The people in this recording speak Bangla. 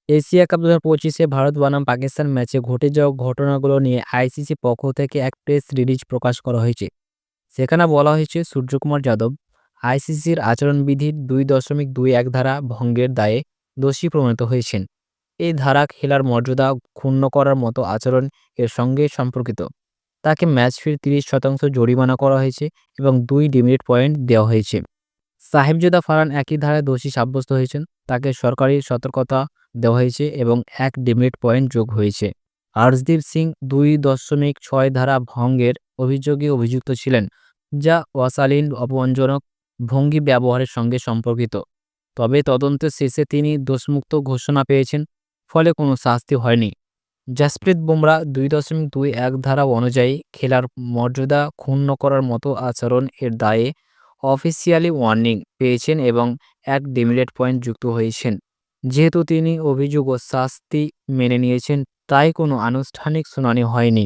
এশিয়া কাপ ২০২৫-এ ভারত বনাম পাকিস্তান ম্যাচে ঘটে যাওয়া ঘটনাগুলো নিয়ে আইসিসি পক্ষ থেকে এক প্রেস রিলিজ প্রকাশ করা হয়েছে। সেখানে বলা হয়েছে সূর্যকুমার যাদব আইসিসির আচরণবিধির ২.২১ ধারা ভঙ্গের দায়ে দোষী প্রমাণিত হয়েছেন। এই ধারা খেলার মর্যাদা ক্ষুণ্ণ করার মতো আচরণ এর সঙ্গে সম্পর্কিত। তাকে ম্যাচ ফির ৩০% জরিমানা করা হয়েছে এবং ২ ডিমেরিট পয়েন্ট দেওয়া হয়েছে। সাহেবজাদা ফারহান একই ধারায় দোষী সাব্যস্ত হয়েছেন। তাকে সরকারি সতর্কতা দেওয়া হয়েছে এবং ১ ডিমেরিট পয়েন্ট যোগ হয়েছে। হরদীপ সিং ২.৬ ধারা ভঙ্গের অভিযোগে অভিযুক্ত ছিলেন, যা অশালীন অপমানজনক ভঙ্গি ব্যবহারের সঙ্গে সম্পর্কিত। তবে তদন্ত শেষে তিনি দোষমুক্ত ঘোষণা পেয়েছেন, ফলে কোনো শাস্তি হয়নি। জাসপ্রীত বুমরা ২.২১ ধারা অনুযায়ী খেলার মর্যাদা ক্ষুণ্ণ করার মতো আচরণ এর দায়ে অফিসিয়ালি ওয়ার্নিং পেয়েছেন এবং ১ ডিমেরিট পয়েন্ট যুক্ত হয়েছেন। যেহেতু তিনি অভিযোগ ও শাস্তি মেনে নিয়েছেন, তাই কোনো আনুষ্ঠানিক শুনানি হয়নি।